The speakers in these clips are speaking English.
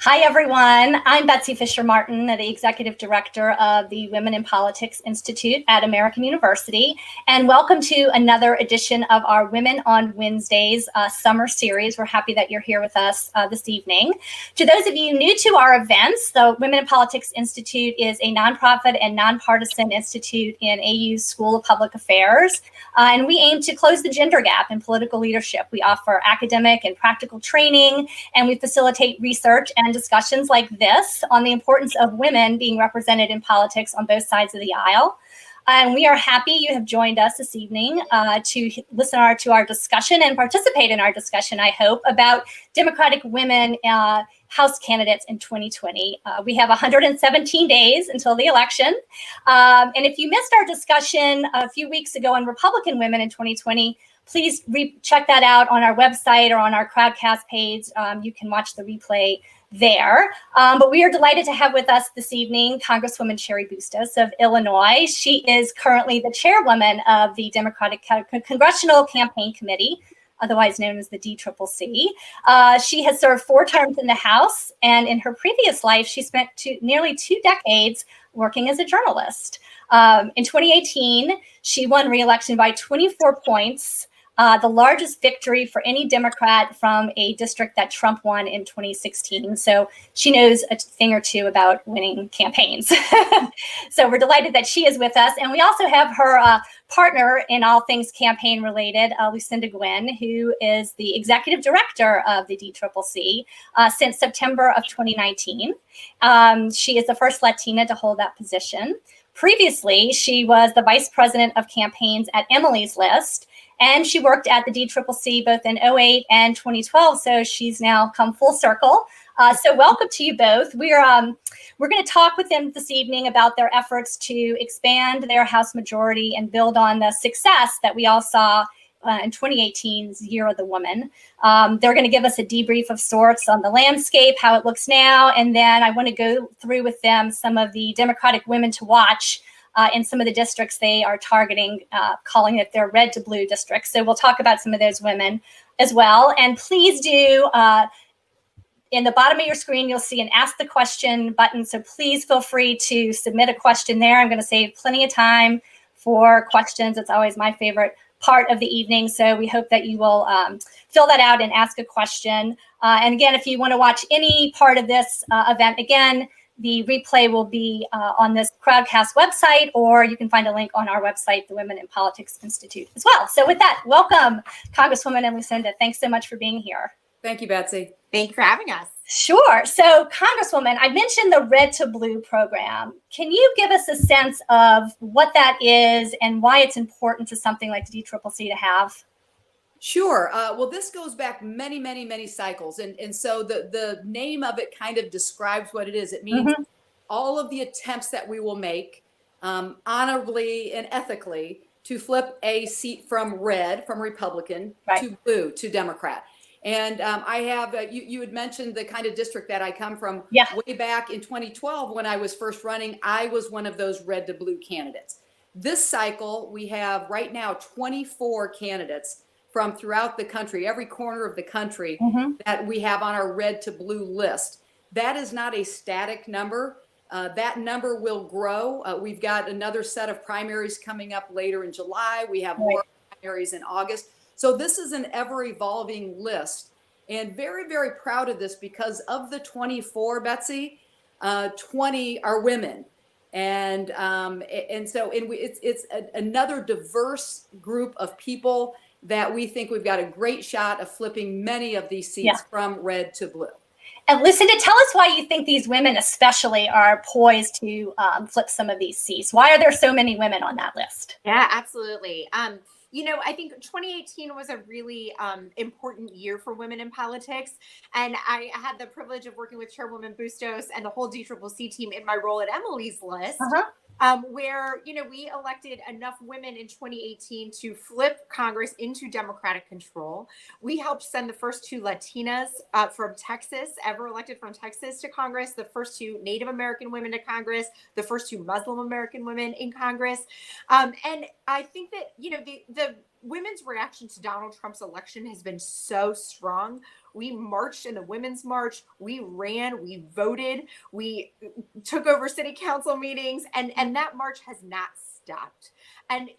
Hi, everyone. I'm Betsy Fischer Martin, the Executive Director of the Women in Politics Institute at American University. And welcome to another edition of our Women on Wednesdays summer series. We're happy that you're here with us this evening. To those of you new to our events, the Women in Politics Institute is a nonprofit and nonpartisan institute in AU's School of Public Affairs. And we aim to close the gender gap in political leadership. We offer academic and practical training, and we facilitate research and discussions like this on the importance of women being represented in politics on both sides of the aisle. And we are happy you have joined us this evening to listen to our discussion and participate in our discussion, I hope, about Democratic women House candidates in 2020. We have 117 days until the election. And if you missed our discussion a few weeks ago on Republican women in 2020, please check that out on our website or on our Crowdcast page. You can watch the replay there. But we are delighted to have with us this evening Congresswoman Cheri Bustos of Illinois. She is currently the chairwoman of the Democratic Congressional Campaign Committee, otherwise known as the DCCC. She has served 4 terms in the House, and in her previous life, she spent nearly 2 decades working as a journalist. In 2018, she won re-election by 24 points, the largest victory for any Democrat from a district that Trump won in 2016. So she knows a thing or two about winning campaigns. So we're delighted that she is with us. And we also have her partner in all things campaign related, Lucinda Guinn, who is the executive director of the DCCC since September of 2019. She is the first Latina to hold that position. Previously, she was the vice president of campaigns at Emily's List, and she worked at the DCCC both in 2008 and 2012. So she's now come full circle. So welcome to you both. We're going to talk with them this evening about their efforts to expand their House majority and build on the success that we all saw in 2018's Year of the Woman. They're going to give us a debrief of sorts on the landscape, how it looks now, and then I want to go through with them some of the Democratic women to watch in some of the districts they are targeting, calling it their red to blue districts. So we'll talk about some of those women as well. And please do, in the bottom of your screen, you'll see an Ask the Question button. So please feel free to submit a question there. I'm going to save plenty of time for questions. It's always my favorite part of the evening. So we hope that you will fill that out and ask a question. And again, if you want to watch any part of this event, again, the replay will be on this Crowdcast website, or you can find a link on our website, the Women in Politics Institute as well. So with that, welcome, Congresswoman and Lucinda. Thanks so much for being here. Thank you, Betsy. Thank you for having us. Sure. So, Congresswoman, I mentioned the Red to Blue program. Can you give us a sense of what that is and why it's important to something like the DCCC to have? Sure. Well, this goes back many, many, many cycles. And so the name of it kind of describes what it is. It means all of the attempts that we will make honorably and ethically to flip a seat from red, from Republican, to blue, to Democrat. And I have, you had mentioned the kind of district that I come from. Way back in 2012, when I was first running, I was one of those red to blue candidates. This cycle, we have right now 24 candidates from throughout the country, every corner of the country, that we have on our red to blue list. That is not a static number. That number will grow. We've got another set of primaries coming up later in July. We have more primaries in August. So this is an ever-evolving list, and very, very proud of this because of the 24, Betsy, 20 are women, and it's another diverse group of people that we think we've got a great shot of flipping many of these seats from red to blue. And Lucinda, tell us why you think these women especially are poised to flip some of these seats. Why are there so many women on that list? Yeah, absolutely. You know, I think 2018 was a really important year for women in politics. And I had the privilege of working with Chairwoman Bustos and the whole DCCC team in my role at Emily's List, where, you know, we elected enough women in 2018 to flip Congress into Democratic control. We helped send the first 2 Latinas from Texas, ever elected from Texas, to Congress, the first 2 Native American women to Congress, the first 2 Muslim American women in Congress. And I think that, the women's reaction to Donald Trump's election has been so strong. We marched in the Women's March. We ran, we voted, we took over city council meetings, and that march has not stopped. And,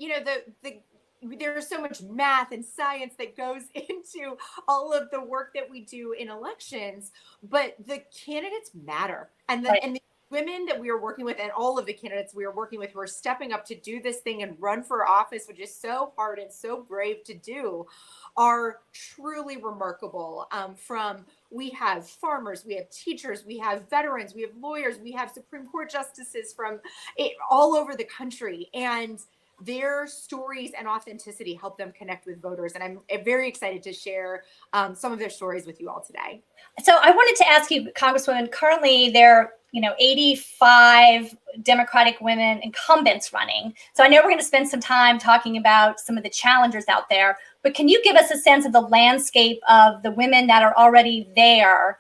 there's so much math and science that goes into all of the work that we do in elections, but the candidates matter. And the women that we are working with, and all of the candidates we are working with who are stepping up to do this thing and run for office, which is so hard and so brave to do, are truly remarkable. We have farmers, we have teachers, we have veterans, we have lawyers, we have Supreme Court justices from all over the country. And their stories and authenticity help them connect with voters. And I'm very excited to share some of their stories with you all today. So I wanted to ask you, Congresswoman, currently there are 85 Democratic women incumbents running. So I know we're going to spend some time talking about some of the challengers out there, but can you give us a sense of the landscape of the women that are already there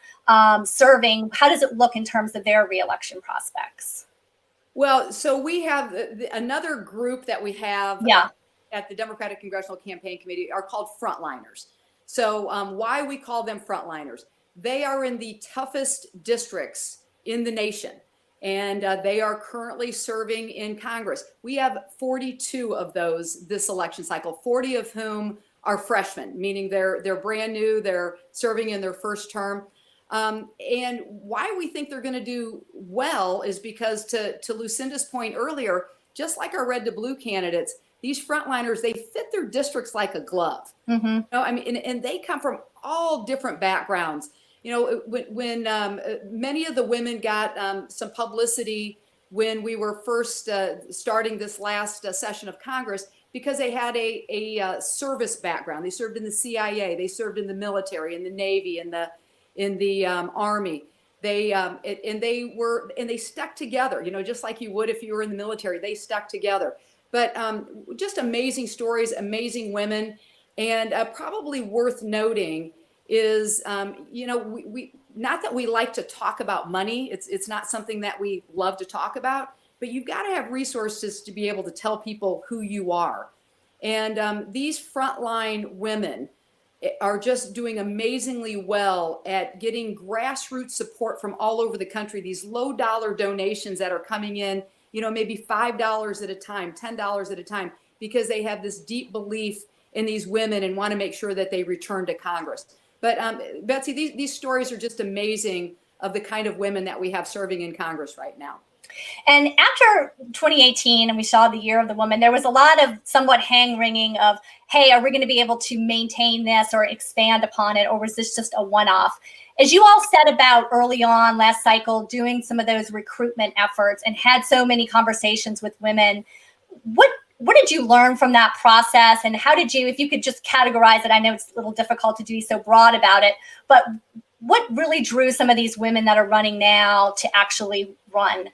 serving? How does it look in terms of their reelection prospects? Well, so we have another group that we have at the Democratic Congressional Campaign Committee are called Frontliners. So why we call them Frontliners? They are in the toughest districts in the nation, and they are currently serving in Congress. We have 42 of those this election cycle, 40 of whom are freshmen, meaning they're brand new, they're serving in their first term. And why we think they're going to do well is because, to Lucinda's point earlier, just like our red to blue candidates, these frontliners, they fit their districts like a glove. Mm-hmm. And they come from all different backgrounds. When many of the women got some publicity when we were first starting this last session of Congress, because they had a service background. They served in the CIA, they served in the military, in the Navy, in the Army. They stuck together, just like you would if you were in the military. They stuck together. But just amazing stories, amazing women, and probably worth noting is, we not that we like to talk about money. It's not something that we love to talk about, but you've got to have resources to be able to tell people who you are. And these frontline women are just doing amazingly well at getting grassroots support from all over the country. These low dollar donations that are coming in, maybe $5 at a time, $10 at a time, because they have this deep belief in these women and want to make sure that they return to Congress. But Betsy, these stories are just amazing of the kind of women that we have serving in Congress right now. And after 2018, and we saw the Year of the Woman, there was a lot of somewhat hand-wringing of, hey, are we going to be able to maintain this or expand upon it, or was this just a one-off? As you all said about early on last cycle, doing some of those recruitment efforts and had so many conversations with women, what did you learn from that process? And how did you, if you could just categorize it, I know it's a little difficult to be so broad about it, but what really drew some of these women that are running now to actually run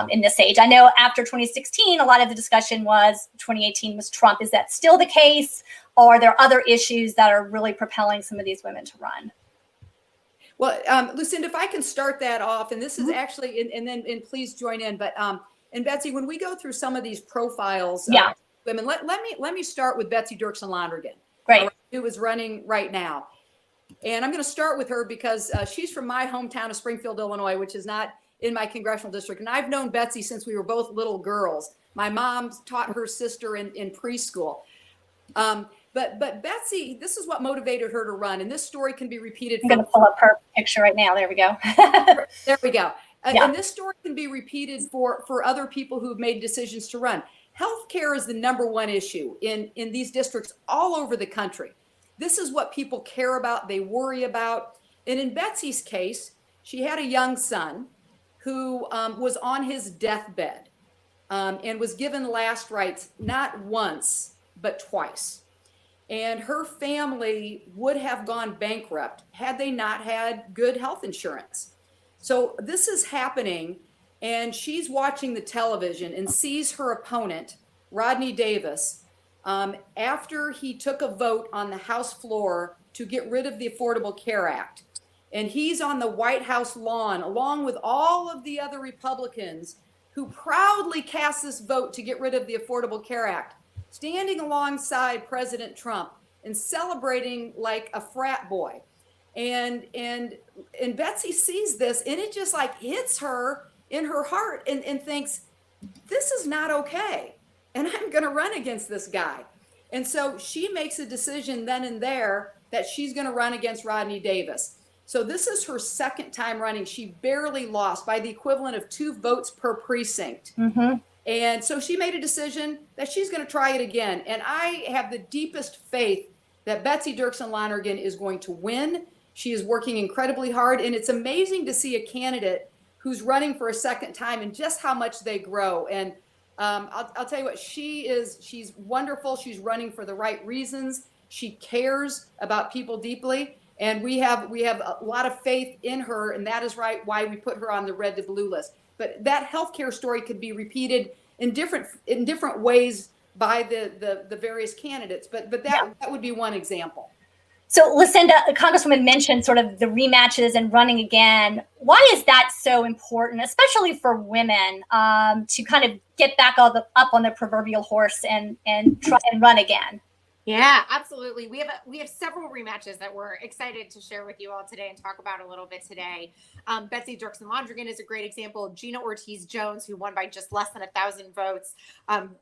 in this age? I know after 2016, a lot of the discussion was 2018 was Trump. Is that still the case? Or are there other issues that are really propelling some of these women to run? Well, Lucinda, if I can start that off, and this is actually, and please join in, but and Betsy, when we go through some of these profiles, women, let me start with Betsy Dirksen-Londrigan, who is running right now. And I'm going to start with her because she's from my hometown of Springfield, Illinois, which is not in my congressional district. And I've known Betsy since we were both little girls. My mom taught her sister in preschool. But Betsy, this is what motivated her to run. And this story can be repeated. I'm going to pull up her picture right now. There we go. There we go. And this story can be repeated for other people who've made decisions to run. Healthcare is the number one issue in these districts all over the country. This is what people care about, they worry about. And in Betsy's case, she had a young son who was on his deathbed and was given last rites not once, but twice. And her family would have gone bankrupt had they not had good health insurance. So this is happening, and she's watching the television and sees her opponent, Rodney Davis, after he took a vote on the House floor to get rid of the Affordable Care Act. And he's on the White House lawn, along with all of the other Republicans who proudly cast this vote to get rid of the Affordable Care Act. standing alongside President Trump and celebrating like a frat boy. And Betsy sees this, and it just like hits her in her heart and thinks, this is not okay. And I'm going to run against this guy. And so she makes a decision then and there that she's going to run against Rodney Davis. So this is her second time running. She barely lost by the equivalent of 2 votes per precinct. Mm-hmm. And so she made a decision that she's going to try it again. And I have the deepest faith that Betsy Dirksen Lonergan is going to win. She is working incredibly hard. And it's amazing to see a candidate who's running for a second time and just how much they grow. And I'll tell you what, she's wonderful. She's running for the right reasons. She cares about people deeply. And we have a lot of faith in her. And that is right why we put her on the red to blue list. But that healthcare story could be repeated in different ways by the various candidates. But that would be one example. So Lucinda, Congresswoman mentioned sort of the rematches and running again. Why is that so important, especially for women, to kind of get back up on the proverbial horse and try and run again? Yeah, absolutely. We have several rematches that we're excited to share with you all today and talk about a little bit today. Betsy Dirksen Lonergan is a great example. Gina Ortiz Jones, who won by just less than 1,000 votes.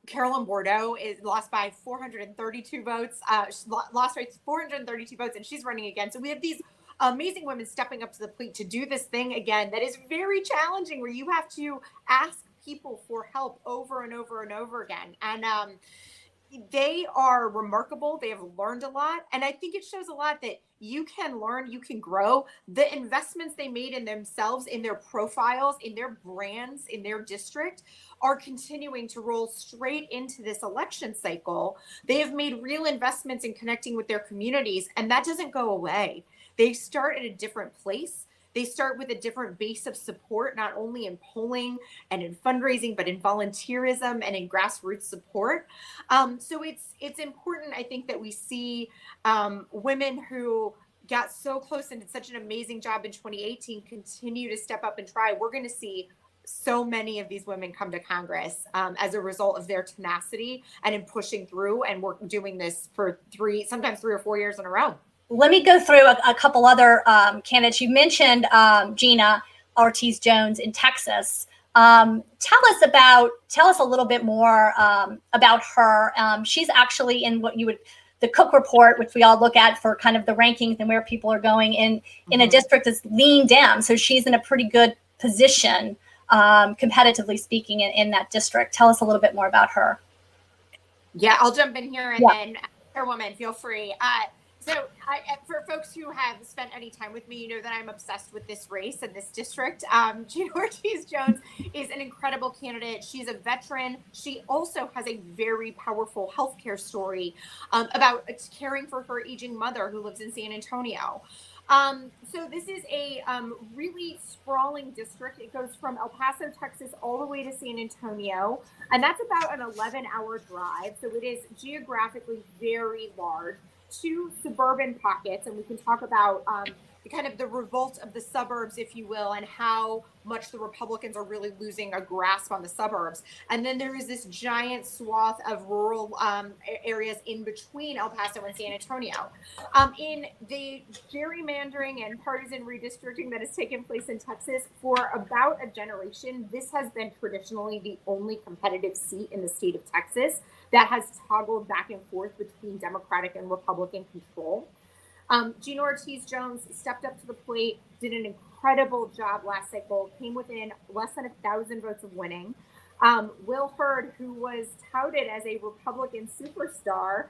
Carolyn Bordeaux is lost by 432 votes. Lost by 432 votes, and she's running again. So we have these amazing women stepping up to the plate to do this thing again that is very challenging, where you have to ask people for help over and over and over again. And they are remarkable. They have learned a lot. And I think it shows a lot that you can learn, you can grow. The investments they made in themselves, in their profiles, in their brands, in their district are continuing to roll straight into this election cycle. They have made real investments in connecting with their communities, and that doesn't go away. They start at a different place. They start with a different base of support, not only in polling and in fundraising, but in volunteerism and in grassroots support. So it's important, I think, that we see women who got so close and did such an amazing job in 2018 continue to step up and try. We're going to see so many of these women come to Congress as a result of their tenacity and in pushing through. And we're doing this for sometimes 3 or 4 years in a row. Let me go through a couple other candidates. You mentioned Gina Ortiz Jones in Texas. Tell us a little bit more about her. She's actually in the Cook report, which we all look at for kind of the rankings and where people are going in a district that's lean Dem. So she's in a pretty good position, competitively speaking, in that district. Tell us a little bit more about her. Yeah, I'll jump in here and then Chairwoman, feel free. So for folks who have spent any time with me, you know that I'm obsessed with this race and this district. Gina Ortiz Jones is an incredible candidate. She's a veteran. She also has a very powerful healthcare story about caring for her aging mother who lives in San Antonio. So this is a really sprawling district. It goes from El Paso, Texas, all the way to San Antonio. And that's about an 11-hour drive. So it is geographically very large. 2 suburban pockets, and we can talk about kind of the revolt of the suburbs, if you will, and how much the Republicans are really losing a grasp on the suburbs. And then there is this giant swath of rural areas in between El Paso and San Antonio. In the gerrymandering and partisan redistricting that has taken place in Texas for about a generation, this has been traditionally the only competitive seat in the state of Texas that has toggled back and forth between Democratic and Republican control. Gina Ortiz Jones stepped up to the plate, did an incredible job last cycle, came within less than 1,000 votes of winning. Will Hurd, who was touted as a Republican superstar,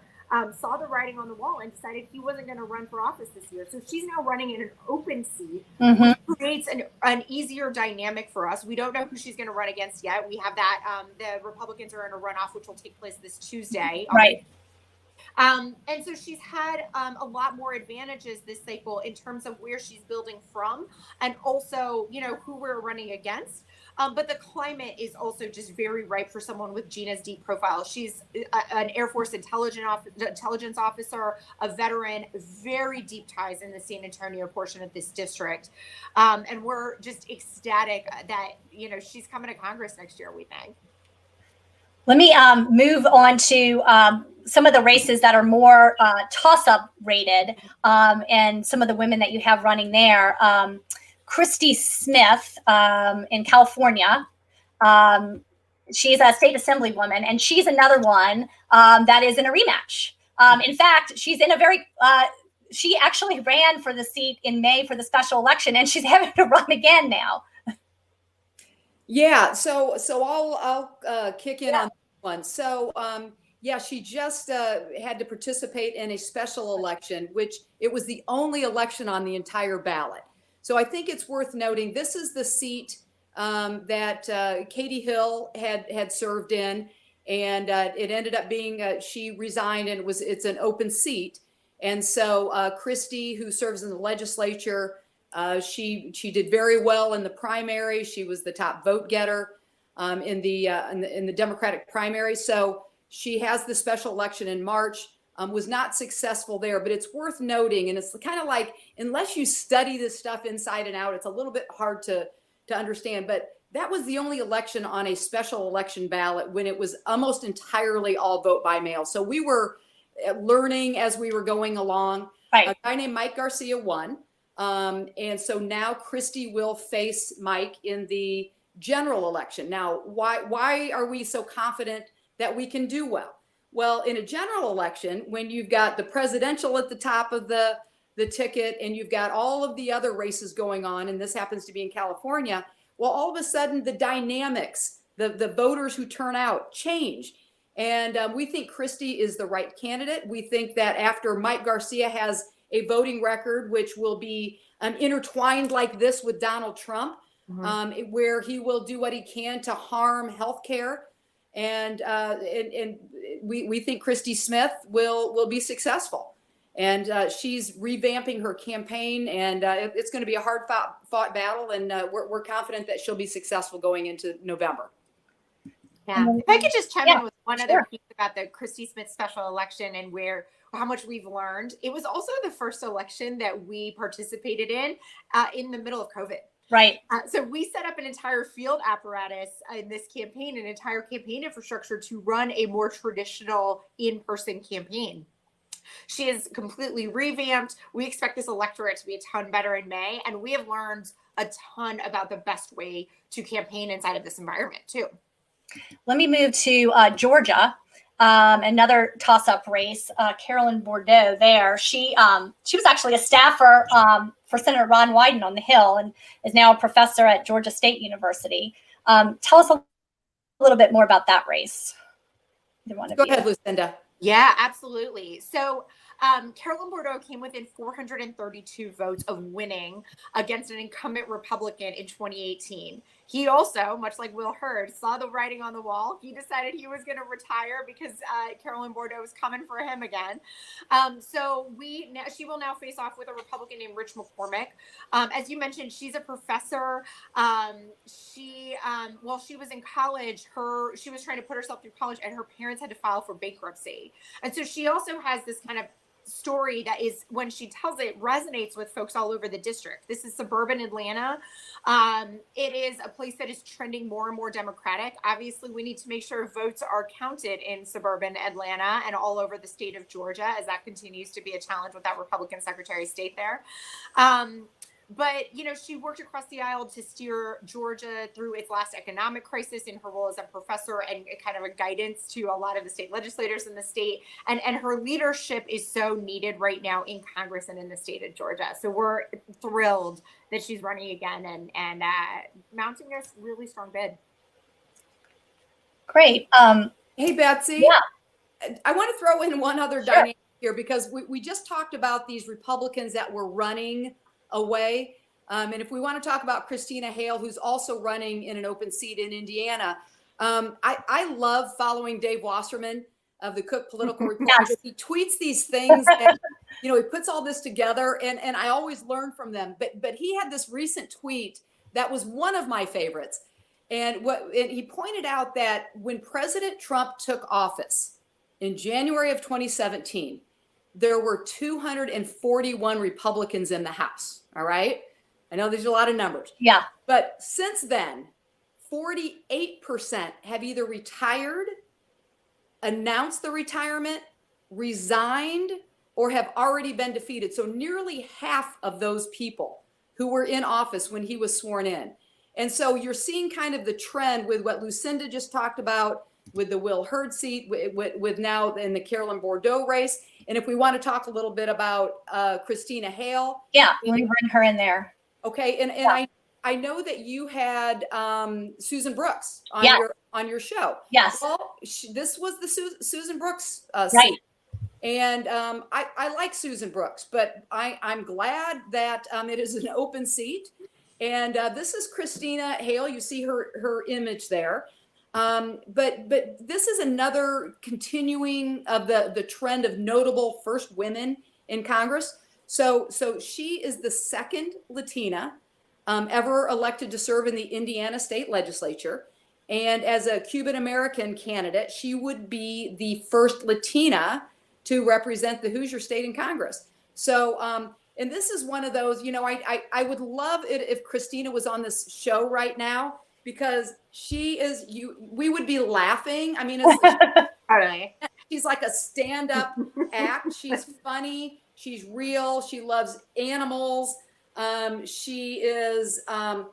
saw the writing on the wall and decided he wasn't going to run for office this year. So she's now running in an open seat, which creates an easier dynamic for us. We don't know who she's going to run against yet. We have that. The Republicans are in a runoff, which will take place this Tuesday. Right. And so she's had a lot more advantages this cycle in terms of where she's building from and also, who we're running against. But the climate is also just very ripe for someone with Gina's deep profile. She's an Air Force intelligence officer, a veteran, very deep ties in the San Antonio portion of this district. And we're just ecstatic that, she's coming to Congress next year, we think. Let me move on to some of the races that are more toss-up rated, and some of the women that you have running there. Christie Smith in California. She's a state assemblywoman, and she's another one that is in a rematch. In fact, she's in a very, she actually ran for the seat in May for the special election, and she's having to run again now. Yeah, so I'll kick in on that one. So yeah, she just had to participate in a special election, which it was the only election on the entire ballot. So I think it's worth noting this is the seat that Katie Hill had served in, and it ended up being she resigned, and it's an open seat. And so Christie, who serves in the legislature, she did very well in the primary. She was the top vote getter in the Democratic primary. So she has the special election in March. Was not successful there, but it's worth noting, and it's kind of like, unless you study this stuff inside and out, it's a little bit hard to understand. But that was the only election on a special election ballot when it was almost entirely all vote by mail. So we were learning as we were going along. Right. A guy named Mike Garcia won. And so now Christie will face Mike in the general election. Now, why are we so confident that we can do well? Well, in a general election, when you've got the presidential at the top of the ticket, and you've got all of the other races going on, and this happens to be in California, well, all of a sudden the dynamics, the voters who turn out change. And we think Christie is the right candidate. We think that after Mike Garcia has a voting record, which will be intertwined like this with Donald Trump, where he will do what he can to harm healthcare. And we think Christie Smith will be successful. And she's revamping her campaign, and it's going to be a hard fought battle. And we're confident that she'll be successful going into November. Yeah. If I could just chime in with one other piece about the Christie Smith special election and how much we've learned. It was also the first election that we participated in the middle of COVID. Right. So we set up an entire field apparatus in this campaign, an entire campaign infrastructure to run a more traditional in-person campaign. She is completely revamped. We expect this electorate to be a ton better in May, and we have learned a ton about the best way to campaign inside of this environment too. Let me move to Georgia, another toss-up race. Carolyn Bordeaux there. She was actually a staffer for Senator Ron Wyden on the Hill, and is now a professor at Georgia State University. Tell us a little bit more about that race. Go ahead, Lucinda. Yeah, absolutely. So Carolyn Bordeaux came within 432 votes of winning against an incumbent Republican in 2018. He also, much like Will Hurd, saw the writing on the wall. He decided he was going to retire because Carolyn Bordeaux was coming for him again. So she will now face off with a Republican named Rich McCormick. As you mentioned, she's a professor. While she was in college, she was trying to put herself through college, and her parents had to file for bankruptcy. And so she also has this kind of story that is, when she tells it, resonates with folks all over the district. This is suburban Atlanta. It is a place that is trending more and more Democratic. Obviously, we need to make sure votes are counted in suburban Atlanta and all over the state of Georgia, as that continues to be a challenge with that Republican Secretary of State there. But, she worked across the aisle to steer Georgia through its last economic crisis in her role as a professor and kind of a guidance to a lot of the state legislators in the state. And her leadership is so needed right now in Congress and in the state of Georgia. So we're thrilled that she's running again and mounting a really strong bid. Great. Hey, Betsy. Yeah. I want to throw in one other dynamic here, because we just talked about these Republicans that were running away. And if we want to talk about Christina Hale, who's also running in an open seat in Indiana, I love following Dave Wasserman of the Cook Political Report. Yes. He tweets these things and, he puts all this together, and I always learn from them. But he had this recent tweet that was one of my favorites. And he pointed out that when President Trump took office in January of 2017, there were 241 Republicans in the House. All right. I know there's a lot of numbers. Yeah. But since then, 48% have either retired announced the retirement, resigned, or have already been defeated. So nearly half of those people who were in office when he was sworn in. And so you're seeing kind of the trend with what Lucinda just talked about with the Will Hurd seat, with now in the Carolyn Bordeaux race. And if we want to talk a little bit about Christina Hale. Yeah, let me bring her in there. Okay, and I know that you had Susan Brooks on your show. Yes. Well, this was the Susan Brooks right. seat. And I like Susan Brooks, but I'm glad that it is an open seat. And this is Christina Hale. You see her image there. But this is another continuing of the trend of notable first women in Congress. So she is the second Latina ever elected to serve in the Indiana state legislature. And as a Cuban American candidate, she would be the first Latina to represent the Hoosier state in Congress. So, and this is one of those, I would love it if Christina was on this show right now, because we would be laughing. I mean, she's like a stand-up act. She's funny. She's real. She loves animals. She is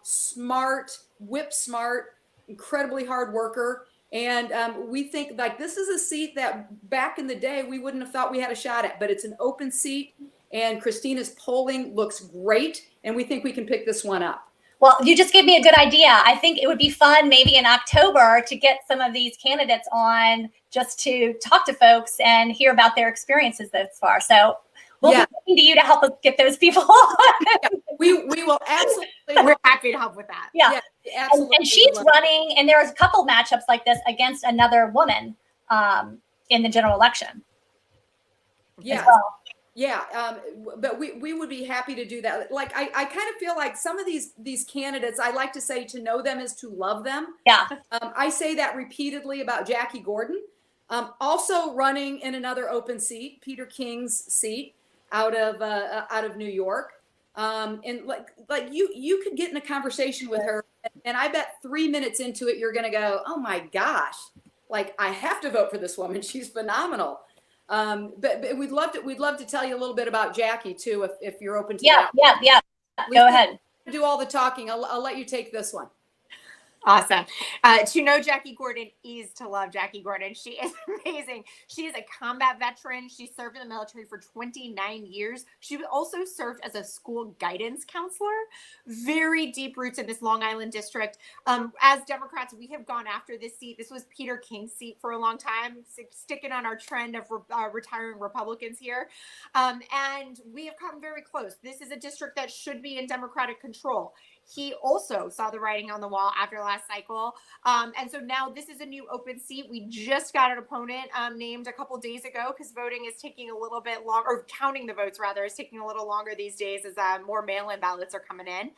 smart, whip smart, incredibly hard worker. And we think like this is a seat that back in the day, we wouldn't have thought we had a shot at, but it's an open seat and Christina's polling looks great. And we think we can pick this one up. Well, you just gave me a good idea. I think it would be fun maybe in October to get some of these candidates on just to talk to folks and hear about their experiences thus far. So we'll be looking to you to help us get those people on. Yeah, we will absolutely. We're happy to help with that. Yeah, absolutely. And she's running, and there's a couple matchups like this against another woman in the general election. Yeah. Well. Yeah, but we would be happy to do that. Like I kind of feel like some of these candidates, I like to say to know them is to love them. Yeah. I say that repeatedly about Jackie Gordon, also running in another open seat, Peter King's seat out of New York. And like you could get in a conversation with her, and I bet 3 minutes into it you're going to go, oh my gosh, like I have to vote for this woman. She's phenomenal. But we'd love to tell you a little bit about Jackie too, if you're open to that. Yeah. Go ahead. Do all the talking. I'll let you take this one. Awesome. To know Jackie Gordon is to love Jackie Gordon. She is amazing. She is a combat veteran. She served in the military for 29 years. She also served as a school guidance counselor. Very deep roots in this Long Island district. As Democrats, we have gone after this seat. This was Peter King's seat for a long time, sticking on our trend of retiring Republicans here. And we have come very close. This is a district that should be in Democratic control. He also saw the writing on the wall after last cycle. And so now this is a new open seat. We just got an opponent named a couple days ago because voting is taking a little bit longer, or counting the votes rather is taking a little longer these days as more mail-in ballots are coming in.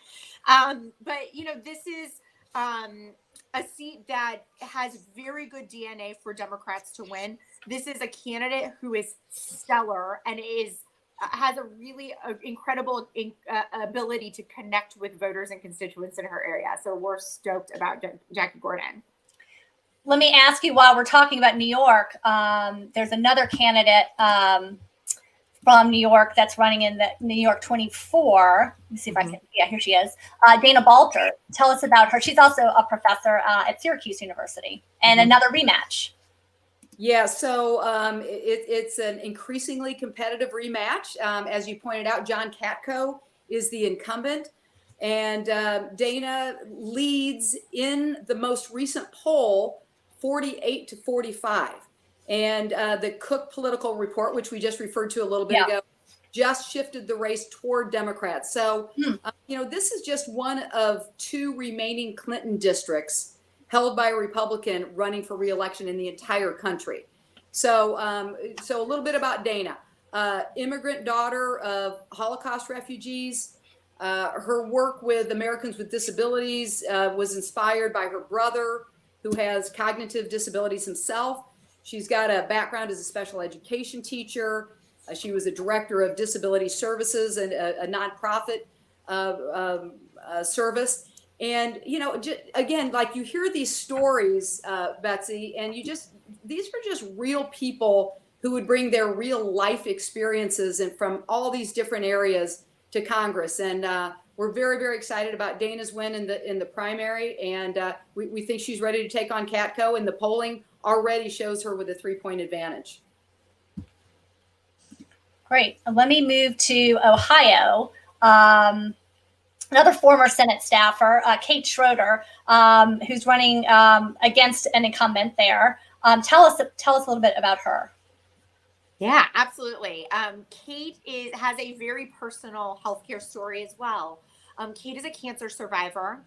But, this is a seat that has very good DNA for Democrats to win. This is a candidate who is stellar and has a really incredible ability to connect with voters and constituents in her area. So we're stoked about Jackie Gordon. Let me ask you, while we're talking about New York, there's another candidate from New York that's running in the New York 24. Let me see if I can. Yeah, here she is. Dana Balter. Tell us about her. She's also a professor at Syracuse University, and another rematch. Yeah, so it's an increasingly competitive rematch. As you pointed out, John Katko is the incumbent, and Dana leads in the most recent poll 48-45. And the Cook Political Report, which we just referred to a little bit ago, just shifted the race toward Democrats. So, this is just one of two remaining Clinton districts held by a Republican running for re-election in the entire country. So a little bit about Dana, immigrant daughter of Holocaust refugees. Her work with Americans with disabilities was inspired by her brother, who has cognitive disabilities himself. She's got a background as a special education teacher. She was a director of disability services and a nonprofit service. And, again, like you hear these stories, Betsy, and these were just real people who would bring their real life experiences and from all these different areas to Congress. And we're very, very excited about Dana's win in the primary. And we think she's ready to take on Katko, and the polling already shows her with a 3-point advantage. Great. Let me move to Ohio. Another former Senate staffer, Kate Schroeder, who's running against an incumbent there. Tell us a little bit about her. Yeah, absolutely. Kate has a very personal healthcare story as well. Kate is a cancer survivor,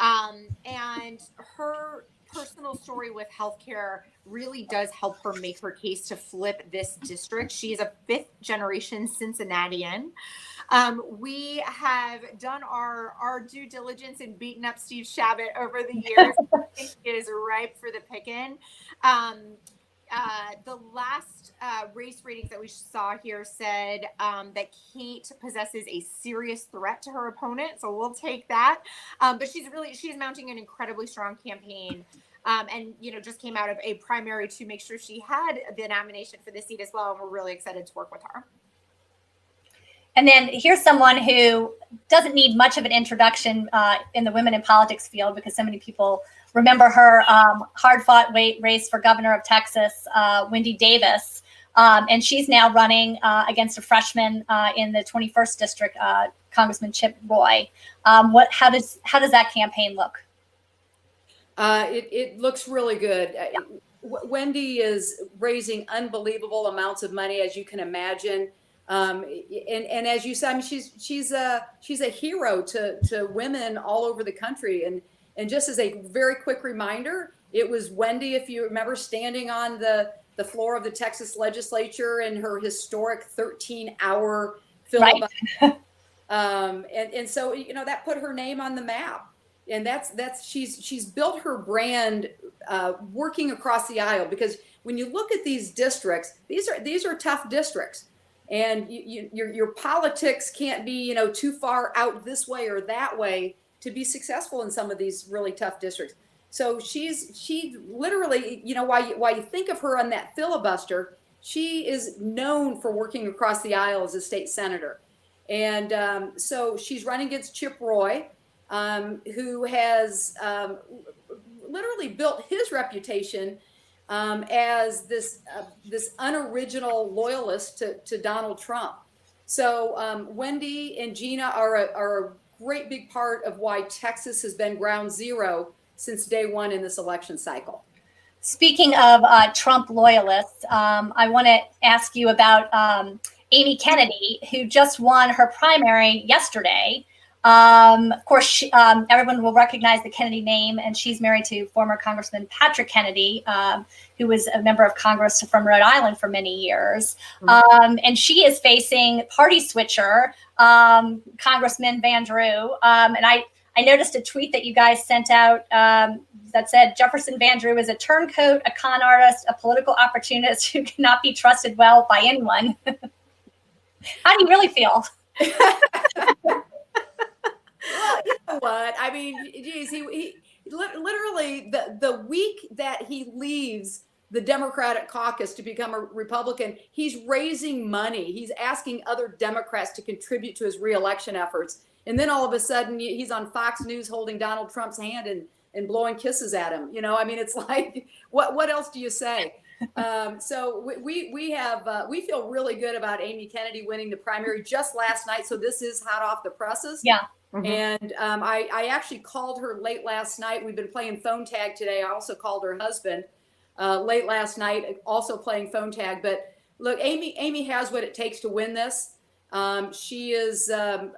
and her personal story with healthcare really does help her make her case to flip this district. She is a 5th-generation Cincinnatian. We have done our due diligence and beaten up Steve Shabbat over the years. I think it is ripe for the picking. The last race ratings that we saw here said that Kate possesses a serious threat to her opponent, so we'll take that. But she's mounting an incredibly strong campaign, and just came out of a primary to make sure she had the nomination for the seat as well. And we're really excited to work with her. And then here's someone who doesn't need much of an introduction in the women in politics field, because so many people remember her hard-fought race for governor of Texas, Wendy Davis. And she's now running against a freshman in the 21st district, Congressman Chip Roy. How does that campaign look? It looks really good. Yeah. Wendy is raising unbelievable amounts of money, as you can imagine. And as you said, I mean, she's a hero to women all over the country. And just as a very quick reminder, it was Wendy, if you remember, standing on the floor of the Texas legislature in her historic 13-hour filibuster. Right. And so, that put her name on the map. And she's built her brand working across the aisle, because when you look at these districts, these are tough districts. And your politics can't be, too far out this way or that way to be successful in some of these really tough districts. So she literally, while you think of her on that filibuster, she is known for working across the aisle as a state senator. And so she's running against Chip Roy, who has literally built his reputation as this unoriginal loyalist to Donald Trump. So Wendy and Gina are a great big part of why Texas has been ground zero since day one in this election cycle. Speaking of Trump loyalists, I want to ask you about Amy Kennedy, who just won her primary yesterday. Of course, everyone will recognize the Kennedy name, and she's married to former Congressman Patrick Kennedy, who was a member of Congress from Rhode Island for many years. Mm-hmm. And she is facing party switcher, Congressman Van Drew. And I noticed a tweet that you guys sent out that said, Jefferson Van Drew is a turncoat, a con artist, a political opportunist who cannot be trusted well by anyone. How do you really feel? Well, you know what? I mean, geez, he literally the week that he leaves the Democratic caucus to become a Republican, he's raising money. He's asking other Democrats to contribute to his reelection efforts. And then all of a sudden he's on Fox News holding Donald Trump's hand and blowing kisses at him. I mean, it's like, what else do you say? So we feel really good about Amy Kennedy winning the primary just last night. So this is hot off the presses. Yeah. Mm-hmm. And I actually called her late last night. We've been playing phone tag today. I also called her husband late last night, also playing phone tag. But look, Amy has what it takes to win this. She is, and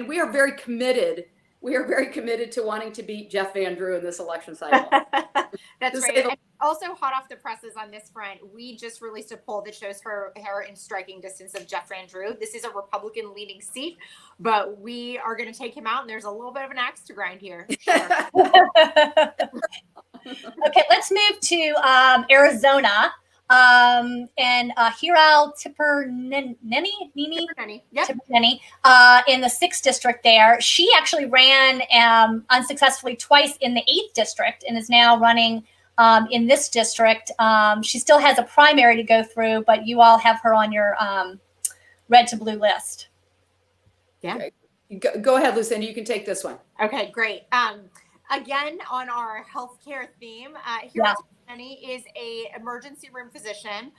we are very committed. We are very committed to wanting to beat Jeff Van Drew in this election cycle. That's right. And also hot off the presses on this front, we just released a poll that shows her in striking distance of Jeff Van Drew. This is a Republican leading seat, but we are going to take him out, and there's a little bit of an axe to grind here. Sure. Okay, let's move to Arizona. And Hiral Tiperneni in the 6th district there. She actually ran unsuccessfully twice in the 8th district and is now running in this district. She still has a primary to go through, but you all have her on your red to blue list. Yeah. Okay. Go ahead, Lucinda. You can take this one. Okay, great. Again, on our healthcare theme, here Jenny is a emergency room physician.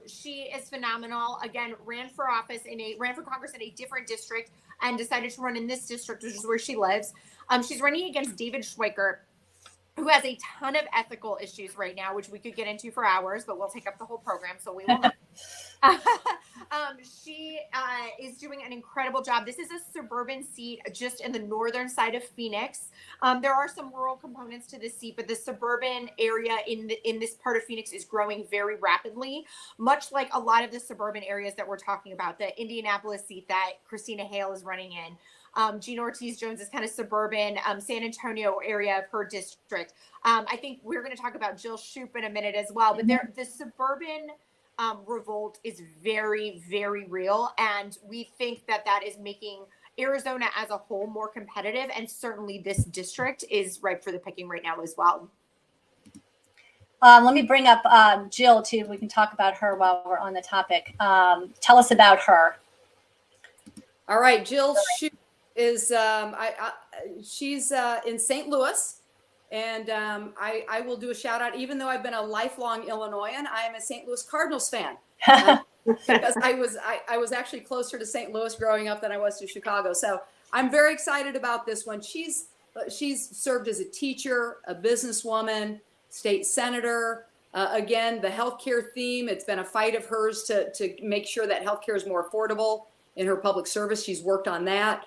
She is phenomenal. Again, ran for Congress in a different district and decided to run in this district, which is where she lives. She's running against David Schweiker, who has a ton of ethical issues right now, which we could get into for hours, but we'll take up the whole program, so we will not. She is doing an incredible job. This is a suburban seat just in the northern side of Phoenix. There are some rural components to this seat, but the suburban area in this part of Phoenix is growing very rapidly, much like a lot of the suburban areas that we're talking about. The Indianapolis seat that Christina Hale is running in. Gina Ortiz Jones is kind of suburban, San Antonio area of her district. I think we're going to talk about Jill Schupp in a minute as well, but the suburban revolt is very, very real. And we think that is making Arizona as a whole more competitive. And certainly this district is ripe for the picking right now as well. Let me bring up Jill too. We can talk about her while we're on the topic. Tell us about her. All right, Jill Schupp is she's in St. Louis, and I will do a shout out. Even though I've been a lifelong Illinoisan, I am a St. Louis Cardinals fan because I was actually closer to St. Louis growing up than I was to Chicago. So I'm very excited about this one. She's served as a teacher, a businesswoman, state senator. Again, the healthcare theme. It's been a fight of hers to make sure that healthcare is more affordable in her public service. She's worked on that.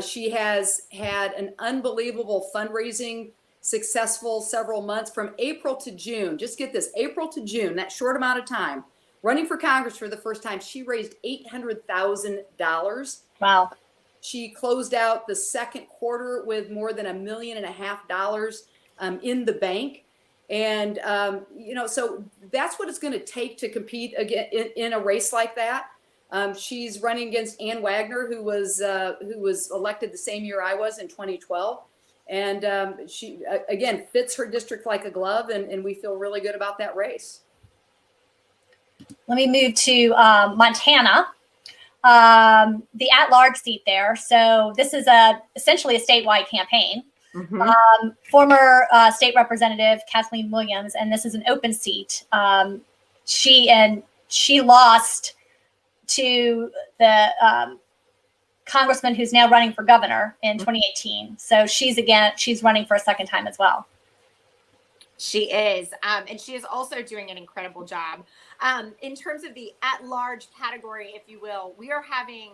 She has had an unbelievable fundraising successful several months from April to June. Just get this, April to June, that short amount of time, running for Congress for the first time, she raised $800,000. Wow. She closed out the second quarter with more than $1.5 million in the bank. And, so that's what it's going to take to compete again in a race like that. She's running against Ann Wagner, who was elected the same year I was in 2012. And she, again, fits her district like a glove, and we feel really good about that race. Let me move to Montana, the at-large seat there. So this is essentially a statewide campaign. Mm-hmm. Former state representative Kathleen Williams, and this is an open seat. She lost to the congressman who's now running for governor in 2018. So she's running for a second time as well. She is. And she is also doing an incredible job. In terms of the at-large category, if you will, we are having